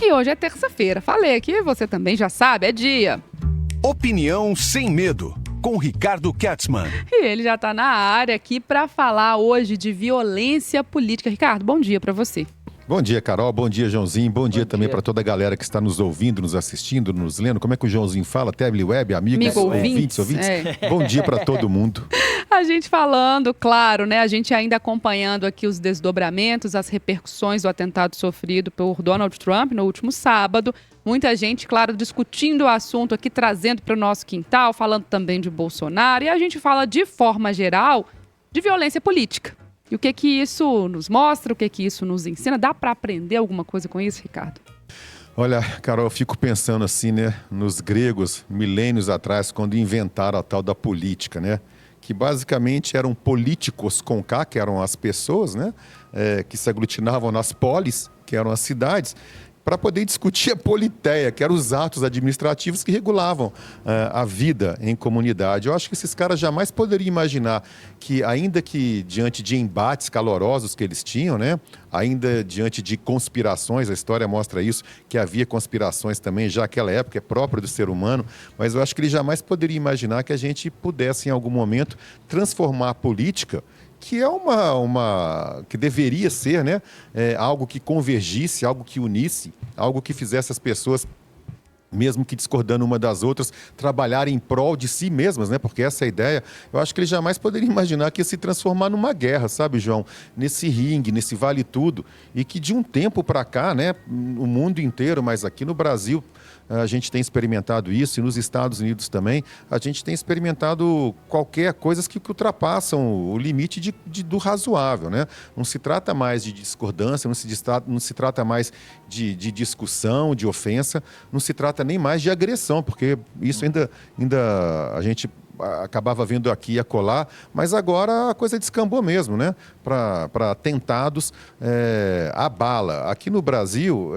E hoje é terça-feira. Falei aqui, você também já sabe, é dia. Opinião sem medo, com Ricardo Katzmann. E ele já está na área aqui para falar hoje de violência política. Ricardo, bom dia para você. Bom dia, Carol. Bom dia, Joãozinho. Bom dia também para toda a galera que está nos ouvindo, nos assistindo, nos lendo. Como é que o Joãozinho fala? Tele Web, amigos, ouvintes. É. Bom dia para todo mundo. A gente falando, claro, né? A gente ainda acompanhando aqui os desdobramentos, as repercussões do atentado sofrido por Donald Trump no último sábado. Muita gente, claro, discutindo o assunto aqui, trazendo para o nosso quintal, falando também de Bolsonaro. E a gente fala, de forma geral, de violência política. E o que isso nos mostra, o que isso nos ensina? Dá para aprender alguma coisa com isso, Ricardo? Olha, Carol, eu fico pensando assim, né, nos gregos, milênios atrás, quando inventaram a tal da política, né? Que basicamente eram políticos com K, que eram as pessoas, né? Que se aglutinavam nas polis, que eram as cidades, para poder discutir a politeia, que eram os atos administrativos que regulavam a vida em comunidade. Eu acho que esses caras jamais poderiam imaginar que, ainda que diante de embates calorosos que eles tinham, né, ainda diante de conspirações, a história mostra isso, que havia conspirações também, já naquela época, é próprio do ser humano, mas eu acho que eles jamais poderiam imaginar que a gente pudesse, em algum momento, transformar a política, que é que deveria ser, né, algo que convergisse, algo que unisse, algo que fizesse as pessoas, mesmo que discordando uma das outras, trabalharem em prol de si mesmas, né? Porque essa é a ideia. Eu acho que eles jamais poderiam imaginar que ia se transformar numa guerra, sabe, João? Nesse ringue, nesse vale tudo. E que de um tempo para cá, né, o mundo inteiro, mas aqui no Brasil, a gente tem experimentado isso, e nos Estados Unidos também, a gente tem experimentado qualquer coisa que ultrapassam o limite do razoável, né? Não se trata mais de discordância, não se trata mais de discussão, de ofensa, não se trata nem mais de agressão, porque isso ainda a gente acabava vendo aqui e acolá, mas agora a coisa descambou mesmo, né? Para atentados à bala. Aqui no Brasil,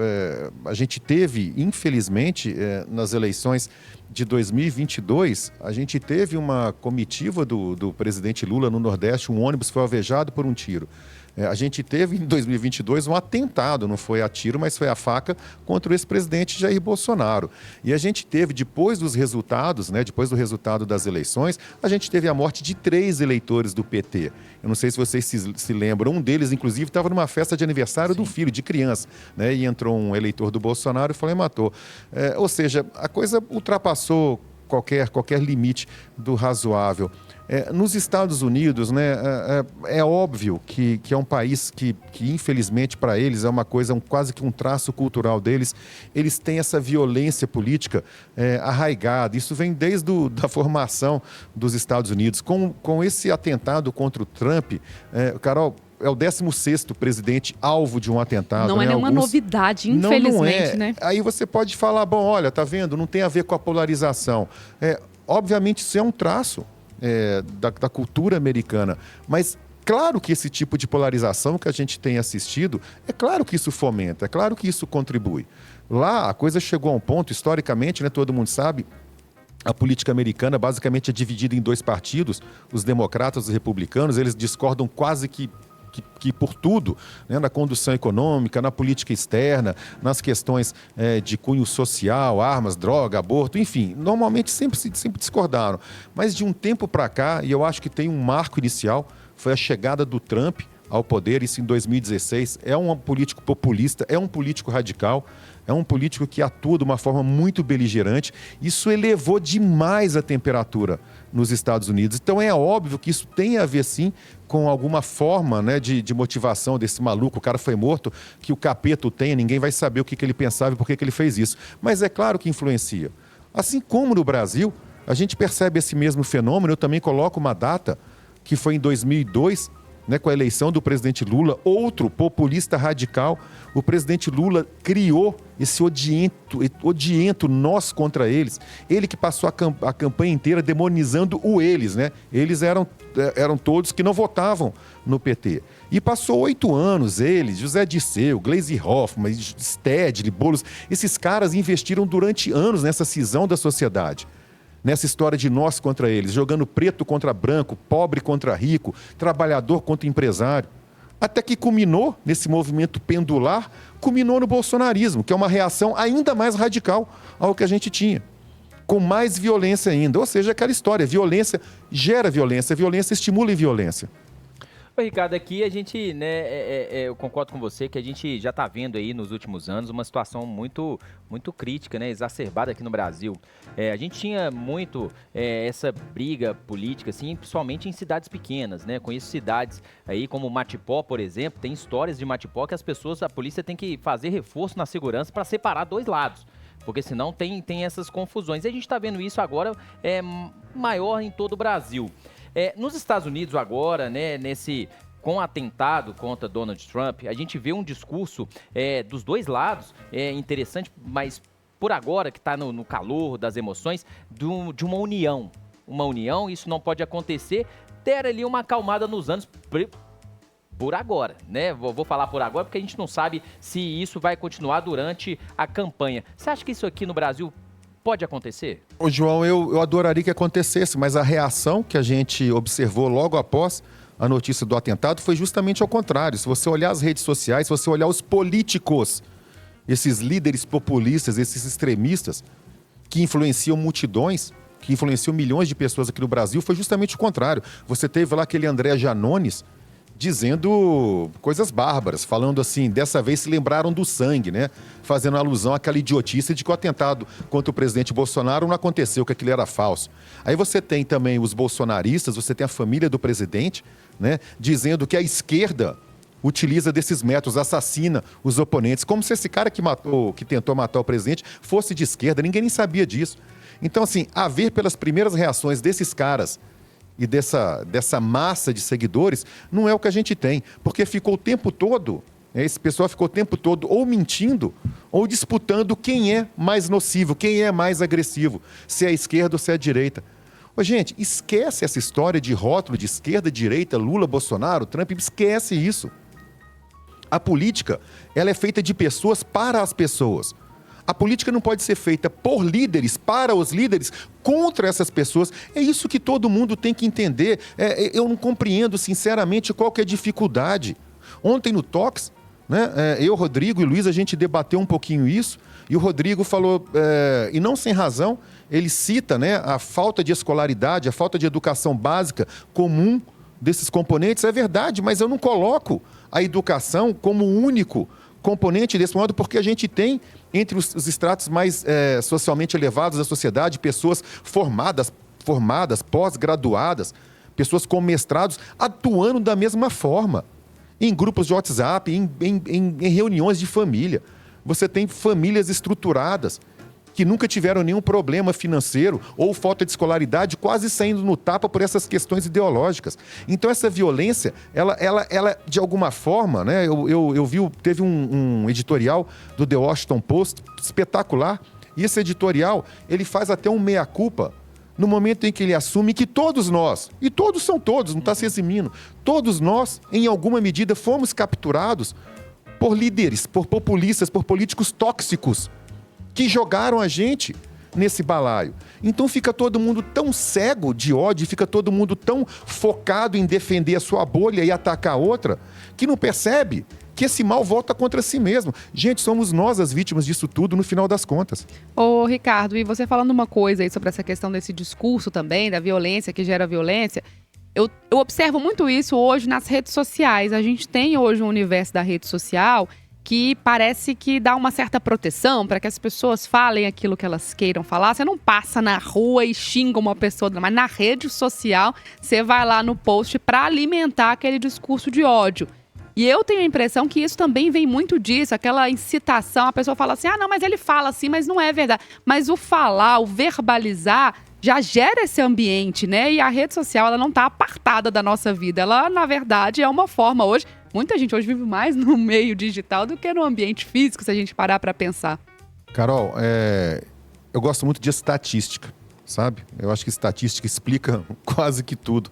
a gente teve, infelizmente, nas eleições de 2022, a gente teve uma comitiva do presidente Lula no Nordeste, um ônibus foi alvejado por um tiro. A gente teve em 2022 um atentado, não foi a tiro, mas foi a faca contra o ex-presidente Jair Bolsonaro. E a gente teve, depois dos resultados, né, depois do resultado das eleições, a gente teve a morte de 3 eleitores do PT. Eu não sei se vocês se lembram, um deles, inclusive, estava numa festa de aniversário do filho, de criança, né, e entrou um eleitor do Bolsonaro e falou e matou. Ou seja, a coisa ultrapassou qualquer limite do razoável. Nos Estados Unidos, né, é óbvio que é um país que infelizmente, para eles, é uma coisa, quase que um traço cultural deles. Eles têm essa violência política arraigada. Isso vem desde a formação dos Estados Unidos. Com esse atentado contra o Trump, Carol, é o 16º presidente alvo de um atentado. Não é nenhuma novidade, infelizmente, não é. Né? Aí você pode falar, bom, olha, tá vendo, não tem a ver com a polarização. Obviamente, isso é um traço da cultura americana, mas claro que esse tipo de polarização que a gente tem assistido, é claro que isso fomenta, é claro que isso contribui. Lá, a coisa chegou a um ponto, historicamente, né, todo mundo sabe, a política americana basicamente é dividida em 2 partidos, os democratas e os republicanos, eles discordam quase que por tudo, né, na condução econômica, na política externa, nas questões de cunho social, armas, droga, aborto, enfim, normalmente sempre discordaram. Mas de um tempo para cá, e eu acho que tem um marco inicial, foi a chegada do Trump ao poder, isso em 2016, é um político populista, é um político radical, é um político que atua de uma forma muito beligerante. Isso elevou demais a temperatura nos Estados Unidos. Então é óbvio que isso tem a ver, sim, com alguma forma, né, de motivação desse maluco. O cara foi morto, que o capeta tem, ninguém vai saber o que ele pensava e por que ele fez isso. Mas é claro que influencia. Assim como no Brasil, a gente percebe esse mesmo fenômeno. Eu também coloco uma data, que foi em 2002, né, com a eleição do presidente Lula, outro populista radical. O presidente Lula criou esse odiento nós contra eles. Ele que passou a campanha inteira demonizando eles, né? Eles eram todos que não votavam no PT. E passou 8 anos, eles, José Dirceu, Gleisi Hoffmann, Stedley, Boulos, esses caras investiram durante anos nessa cisão da sociedade. Nessa história de nós contra eles, jogando preto contra branco, pobre contra rico, trabalhador contra empresário. Até que culminou nesse movimento pendular, culminou no bolsonarismo, que é uma reação ainda mais radical ao que a gente tinha, com mais violência ainda. Ou seja, aquela história, violência gera violência, violência estimula violência. Ô, Ricardo, aqui a gente, né, eu concordo com você que a gente já está vendo aí nos últimos anos uma situação muito crítica, né, exacerbada aqui no Brasil. A gente tinha muito essa briga política, assim, principalmente em cidades pequenas, né? Conheço cidades aí como Matipó, por exemplo, tem histórias de Matipó que a polícia tem que fazer reforço na segurança para separar dois lados. Porque senão tem essas confusões. E a gente está vendo isso agora maior em todo o Brasil. Nos Estados Unidos agora, né, com o atentado contra Donald Trump, a gente vê um discurso dos dois lados, interessante, mas por agora, que está no calor das emoções, de uma união. Uma união, isso não pode acontecer, ter ali uma acalmada nos anos, por agora, né? Vou falar por agora, porque a gente não sabe se isso vai continuar durante a campanha. Você acha que isso aqui no Brasil pode acontecer? Ô, João, eu adoraria que acontecesse, mas a reação que a gente observou logo após a notícia do atentado foi justamente ao contrário. Se você olhar as redes sociais, se você olhar os políticos, esses líderes populistas, esses extremistas que influenciam multidões, que influenciam milhões de pessoas aqui no Brasil, foi justamente o contrário. Você teve lá aquele André Janones dizendo coisas bárbaras, falando assim, dessa vez se lembraram do sangue, né? Fazendo alusão àquela idiotice de que o atentado contra o presidente Bolsonaro não aconteceu, que aquilo era falso. Aí você tem também os bolsonaristas, você tem a família do presidente, né? Dizendo que a esquerda utiliza desses métodos, assassina os oponentes, como se esse cara que tentou matar o presidente fosse de esquerda, ninguém nem sabia disso. Então, assim, a ver pelas primeiras reações desses caras e dessa massa de seguidores, não é o que a gente tem. Porque ficou o tempo todo, esse pessoal ficou o tempo todo ou mentindo ou disputando quem é mais nocivo, quem é mais agressivo, se é a esquerda ou se é a direita. Ô, gente, esquece essa história de rótulo de esquerda, direita, Lula, Bolsonaro, Trump, esquece isso. A política, ela é feita de pessoas para as pessoas. A política não pode ser feita por líderes, para os líderes, contra essas pessoas. É isso que todo mundo tem que entender. Eu não compreendo, sinceramente, qual que é a dificuldade. Ontem no Talks, né, eu, Rodrigo e Luiz, a gente debateu um pouquinho isso, e o Rodrigo falou, e não sem razão, ele cita, né, a falta de escolaridade, a falta de educação básica comum desses componentes. É verdade, mas eu não coloco a educação como único componente desse modo, porque a gente tem, entre os estratos mais socialmente elevados da sociedade, pessoas formadas, pós-graduadas, pessoas com mestrados, atuando da mesma forma, em grupos de WhatsApp, em reuniões de família. Você tem famílias estruturadas, que nunca tiveram nenhum problema financeiro ou falta de escolaridade, quase saindo no tapa por essas questões ideológicas. Então essa violência, ela de alguma forma, né, eu vi, teve um editorial do The Washington Post espetacular, e esse editorial, ele faz até um meia-culpa no momento em que ele assume que todos nós, e todos são todos, não está se eximindo, todos nós, em alguma medida, fomos capturados por líderes, por populistas, por políticos tóxicos, que jogaram a gente nesse balaio. Então fica todo mundo tão cego de ódio, fica todo mundo tão focado em defender a sua bolha e atacar a outra, que não percebe que esse mal volta contra si mesmo. Gente, somos nós as vítimas disso tudo no final das contas. Ô, Ricardo, e você falando uma coisa aí sobre essa questão desse discurso também, da violência que gera violência, eu observo muito isso hoje nas redes sociais. A gente tem hoje um universo da rede social que parece que dá uma certa proteção para que as pessoas falem aquilo que elas queiram falar. Você não passa na rua e xinga uma pessoa, mas na rede social você vai lá no post para alimentar aquele discurso de ódio. E eu tenho a impressão que isso também vem muito disso, aquela incitação, a pessoa fala assim, não, mas ele fala assim, mas não é verdade. Mas o falar, o verbalizar, já gera esse ambiente, né? E a rede social, ela não está apartada da nossa vida. Ela, na verdade, é uma forma hoje. Muita gente hoje vive mais no meio digital do que no ambiente físico, se a gente parar para pensar. Carol, eu gosto muito de estatística, sabe? Eu acho que estatística explica quase que tudo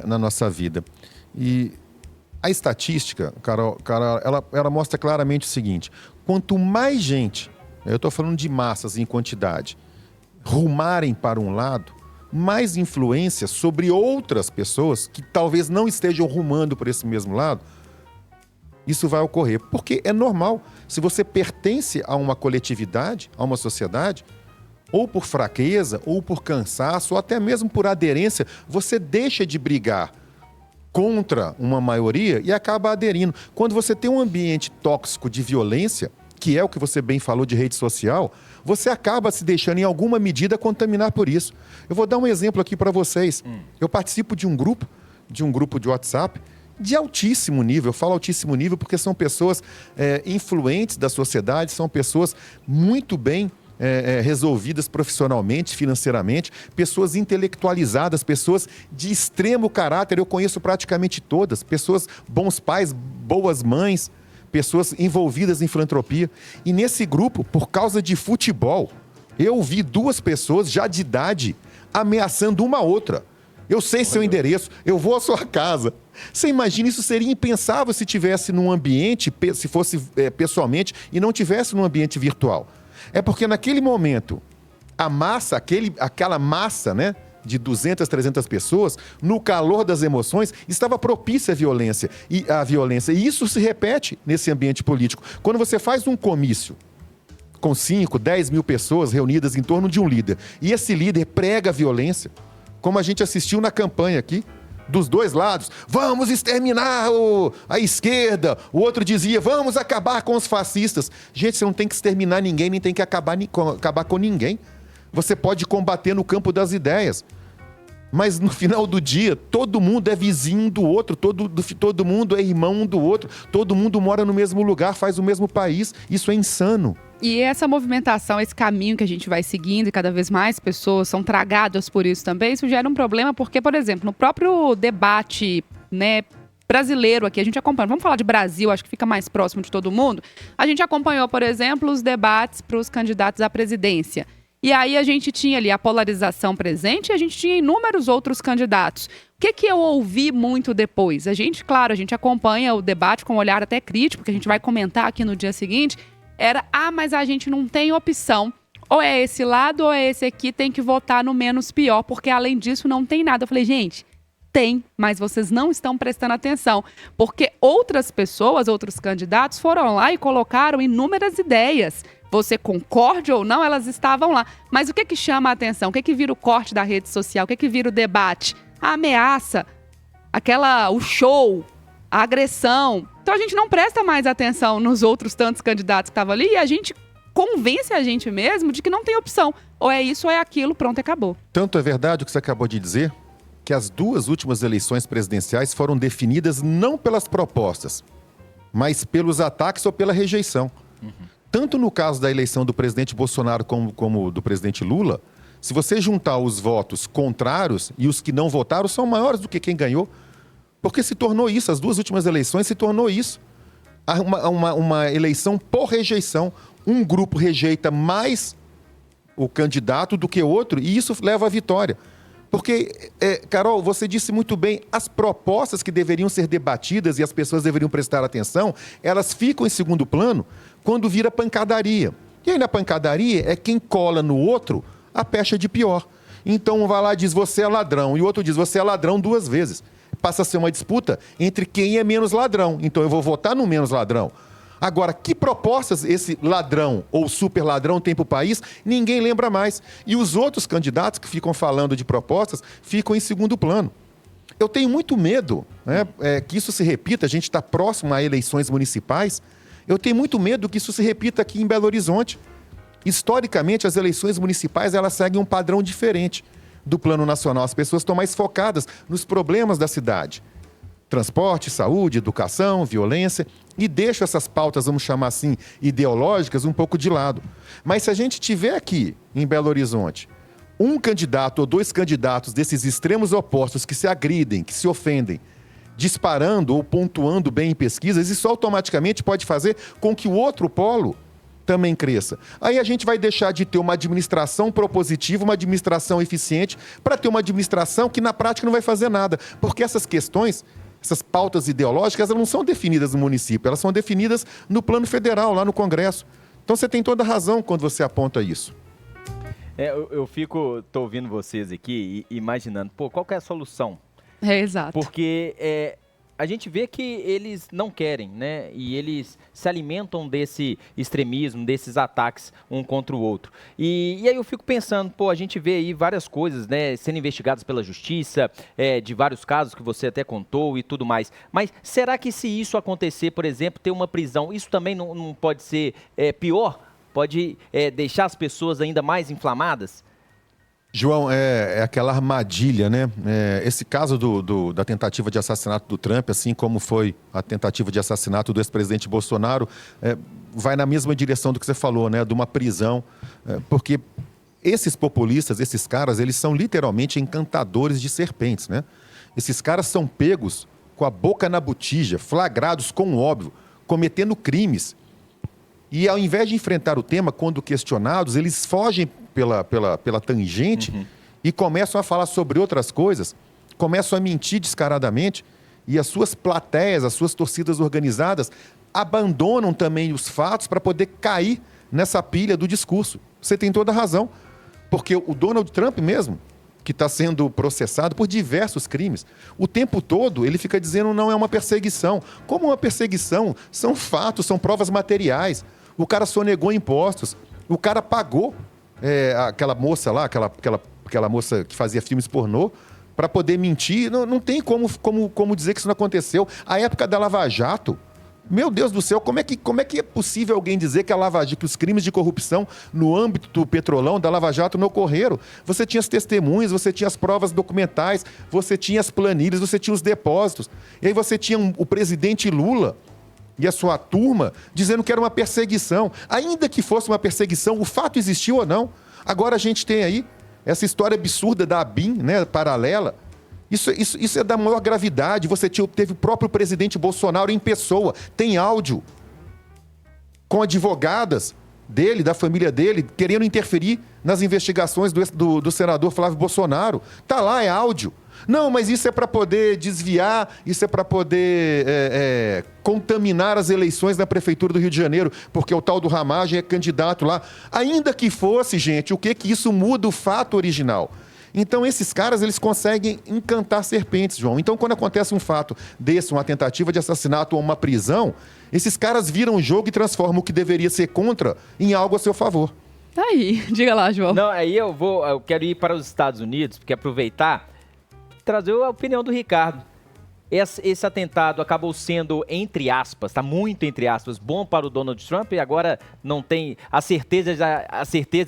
na nossa vida. E a estatística, Carol, ela mostra claramente o seguinte: quanto mais gente, eu estou falando de massas em quantidade, rumarem para um lado, mais influência sobre outras pessoas que talvez não estejam rumando por esse mesmo lado, isso vai ocorrer. Porque é normal. Se você pertence a uma coletividade, a uma sociedade, ou por fraqueza, ou por cansaço, ou até mesmo por aderência, você deixa de brigar contra uma maioria e acaba aderindo. Quando você tem um ambiente tóxico de violência, que é o que você bem falou de rede social, você acaba se deixando, em alguma medida, contaminar por isso. Eu vou dar um exemplo aqui para vocês. Eu participo de um grupo de WhatsApp de altíssimo nível. Eu falo altíssimo nível porque são pessoas influentes da sociedade, são pessoas muito bem resolvidas profissionalmente, financeiramente, pessoas intelectualizadas, pessoas de extremo caráter. Eu conheço praticamente todas, pessoas bons pais, boas mães, pessoas envolvidas em filantropia. E nesse grupo, por causa de futebol, eu vi 2 pessoas já de idade ameaçando uma outra. Eu sei seu endereço, eu vou à sua casa. Você imagina, isso seria impensável se tivesse num ambiente, se fosse pessoalmente, e não tivesse num ambiente virtual. É porque naquele momento, a massa, aquela massa, né, de 200, 300 pessoas, no calor das emoções, estava propícia à violência. E isso se repete nesse ambiente político. Quando você faz um comício com 5, 10 mil pessoas reunidas em torno de um líder, e esse líder prega a violência, como a gente assistiu na campanha aqui, dos 2 lados, vamos exterminar a esquerda, o outro dizia, vamos acabar com os fascistas. Gente, você não tem que exterminar ninguém, nem tem que acabar com ninguém. Você pode combater no campo das ideias. Mas no final do dia, todo mundo é vizinho do outro, todo mundo é irmão um do outro, todo mundo mora no mesmo lugar, faz o mesmo país. Isso é insano. E essa movimentação, esse caminho que a gente vai seguindo e cada vez mais pessoas são tragadas por isso também, isso gera um problema porque, por exemplo, no próprio debate, né, brasileiro aqui, a gente acompanha, vamos falar de Brasil, acho que fica mais próximo de todo mundo, a gente acompanhou, por exemplo, os debates para os candidatos à presidência. E aí a gente tinha ali a polarização presente e a gente tinha inúmeros outros candidatos. O que eu ouvi muito depois? A gente acompanha o debate com um olhar até crítico, que a gente vai comentar aqui no dia seguinte, mas a gente não tem opção. Ou é esse lado ou é esse aqui, tem que votar no menos pior, porque além disso não tem nada. Eu falei, gente, tem, mas vocês não estão prestando atenção, porque outras pessoas, outros candidatos foram lá e colocaram inúmeras ideias. Você concorde ou não, elas estavam lá. Mas o que chama a atenção? O que vira o corte da rede social? O que vira o debate? A ameaça, o show, a agressão. Então a gente não presta mais atenção nos outros tantos candidatos que estavam ali e a gente convence a gente mesmo de que não tem opção. Ou é isso ou é aquilo, pronto, acabou. Tanto é verdade o que você acabou de dizer, que as 2 últimas eleições presidenciais foram definidas não pelas propostas, mas pelos ataques ou pela rejeição. Tanto no caso da eleição do presidente Bolsonaro como do presidente Lula, se você juntar os votos contrários e os que não votaram, são maiores do que quem ganhou. Porque se tornou isso, as 2 últimas eleições se tornou isso. Uma eleição por rejeição. Um grupo rejeita mais o candidato do que outro e isso leva à vitória. Porque, Carol, você disse muito bem, as propostas que deveriam ser debatidas e as pessoas deveriam prestar atenção, elas ficam em segundo plano quando vira pancadaria. E aí na pancadaria é quem cola no outro a pecha de pior. Então um vai lá e diz, você é ladrão, e o outro diz, você é ladrão 2 vezes. Passa a ser uma disputa entre quem é menos ladrão. Então eu vou votar no menos ladrão. Agora, que propostas esse ladrão ou super ladrão tem para o país, ninguém lembra mais. E os outros candidatos que ficam falando de propostas ficam em segundo plano. Eu tenho muito medo, né, que isso se repita, a gente está próximo a eleições municipais, eu tenho muito medo que isso se repita aqui em Belo Horizonte. Historicamente, as eleições municipais elas seguem um padrão diferente do plano nacional. As pessoas estão mais focadas nos problemas da cidade. Transporte, saúde, educação, violência, e deixa essas pautas, vamos chamar assim, ideológicas, um pouco de lado. Mas se a gente tiver aqui, em Belo Horizonte, um candidato ou 2 candidatos desses extremos opostos que se agridem, que se ofendem, disparando ou pontuando bem em pesquisas, isso automaticamente pode fazer com que o outro polo também cresça. Aí a gente vai deixar de ter uma administração propositiva, uma administração eficiente, para ter uma administração que na prática não vai fazer nada. Porque essas questões, essas pautas ideológicas, elas não são definidas no município, elas são definidas no plano federal, lá no Congresso. Então você tem toda a razão quando você aponta isso. Tô ouvindo vocês aqui e imaginando, qual que é a solução? Exato. Porque a gente vê que eles não querem, né? E eles se alimentam desse extremismo, desses ataques um contra o outro. E aí eu fico pensando, pô, a gente vê aí várias coisas, né, sendo investigadas pela justiça, de vários casos que você até contou e tudo mais. Mas será que se isso acontecer, por exemplo, ter uma prisão, isso também não pode ser pior? Pode deixar as pessoas ainda mais inflamadas? João, é aquela armadilha, né? Esse caso da tentativa de assassinato do Trump, assim como foi a tentativa de assassinato do ex-presidente Bolsonaro, vai na mesma direção do que você falou, né? De uma prisão, porque esses populistas, esses caras, eles são literalmente encantadores de serpentes, né? Esses caras são pegos com a boca na botija, flagrados com o óbvio, cometendo crimes. E ao invés de enfrentar o tema, quando questionados, eles fogem pela tangente e começam a falar sobre outras coisas, começam a mentir descaradamente, e as suas plateias, as suas torcidas organizadas abandonam também os fatos para poder cair nessa pilha do discurso. Você tem toda a razão, porque o Donald Trump mesmo, que está sendo processado por diversos crimes, o tempo todo ele fica dizendo não é uma perseguição. Como uma perseguição? São fatos, são provas materiais. O cara sonegou impostos, o cara pagou aquela moça lá, aquela moça que fazia filmes pornô, para poder mentir. Não tem como dizer que isso não aconteceu. A época da Lava Jato, meu Deus do céu, como é que é possível alguém dizer que que os crimes de corrupção no âmbito do Petrolão, da Lava Jato, não ocorreram? Você tinha as testemunhas, você tinha as provas documentais, você tinha as planilhas, você tinha os depósitos. E aí você tinha o presidente Lula e a sua turma dizendo que era uma perseguição. Ainda que fosse uma perseguição, o fato existiu ou não. Agora a gente tem aí essa história absurda da ABIN, né, paralela. Isso é da maior gravidade. Você teve o próprio presidente Bolsonaro em pessoa, tem áudio com advogadas dele, da família dele, querendo interferir nas investigações do senador Flávio Bolsonaro. Tá lá, é áudio. Não, mas isso é para poder desviar, isso é para poder contaminar as eleições na Prefeitura do Rio de Janeiro, porque o tal do Ramagem é candidato lá. Ainda que fosse, gente, o que isso muda o fato original? Então, esses caras, eles conseguem encantar serpentes, João. Então, quando acontece um fato desse, uma tentativa de assassinato ou uma prisão, esses caras viram o jogo e transformam o que deveria ser contra em algo a seu favor. Tá aí, diga lá, João. Não, aí eu quero ir para os Estados Unidos, porque aproveitar, trazer a opinião do Ricardo. Esse atentado acabou sendo, entre aspas, tá muito entre aspas, bom para o Donald Trump e agora não tem a certeza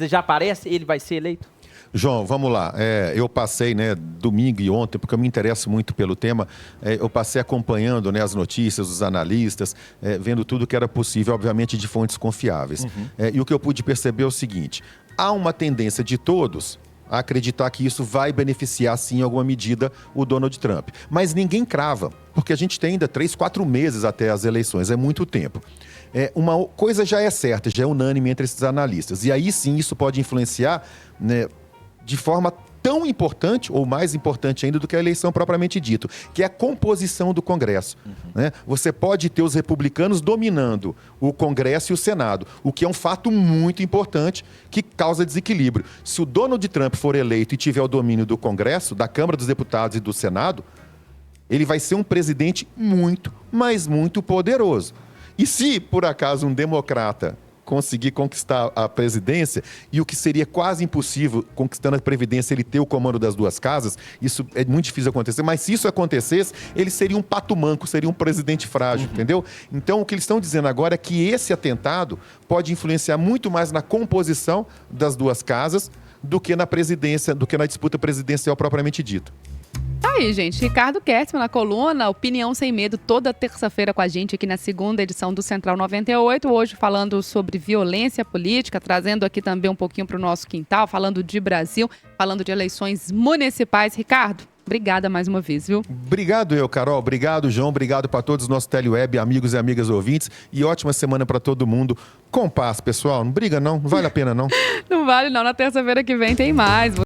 já aparece, ele vai ser eleito? João, vamos lá. Eu passei, né, domingo e ontem, porque eu me interesso muito pelo tema, eu passei acompanhando, né, as notícias, os analistas, vendo tudo que era possível, obviamente de fontes confiáveis. E o que eu pude perceber é o seguinte: há uma tendência de todos a acreditar que isso vai beneficiar, sim, em alguma medida, o Donald Trump. Mas ninguém crava, porque a gente tem ainda 3, 4 meses até as eleições, é muito tempo. Uma coisa já é certa, já é unânime entre esses analistas. E aí sim isso pode influenciar, né, de forma tão importante, ou mais importante ainda, do que a eleição propriamente dita, que é a composição do Congresso. Né? Você pode ter os republicanos dominando o Congresso e o Senado, o que é um fato muito importante que causa desequilíbrio. Se o Donald Trump for eleito e tiver o domínio do Congresso, da Câmara dos Deputados e do Senado, ele vai ser um presidente muito, mas muito poderoso. E se, por acaso, um democrata conseguir conquistar a presidência, e o que seria quase impossível, conquistando a presidência, ele ter o comando das duas casas, isso é muito difícil acontecer, mas se isso acontecesse, ele seria um pato manco, seria um presidente frágil, entendeu? Então, o que eles estão dizendo agora é que esse atentado pode influenciar muito mais na composição das duas casas do que na presidência, do que na disputa presidencial propriamente dita. Tá aí, gente. Ricardo Kertzmann na coluna Opinião Sem Medo, toda terça-feira com a gente aqui na segunda edição do Central 98. Hoje falando sobre violência política, trazendo aqui também um pouquinho para o nosso quintal, falando de Brasil, falando de eleições municipais. Ricardo, obrigada mais uma vez, viu? Obrigado, Carol. Obrigado, João. Obrigado para todos os nossos Teleweb, amigos e amigas ouvintes. E ótima semana para todo mundo. Com paz, pessoal. Não briga, não. Não vale a pena, não. Não vale, não. Na terça-feira que vem tem mais.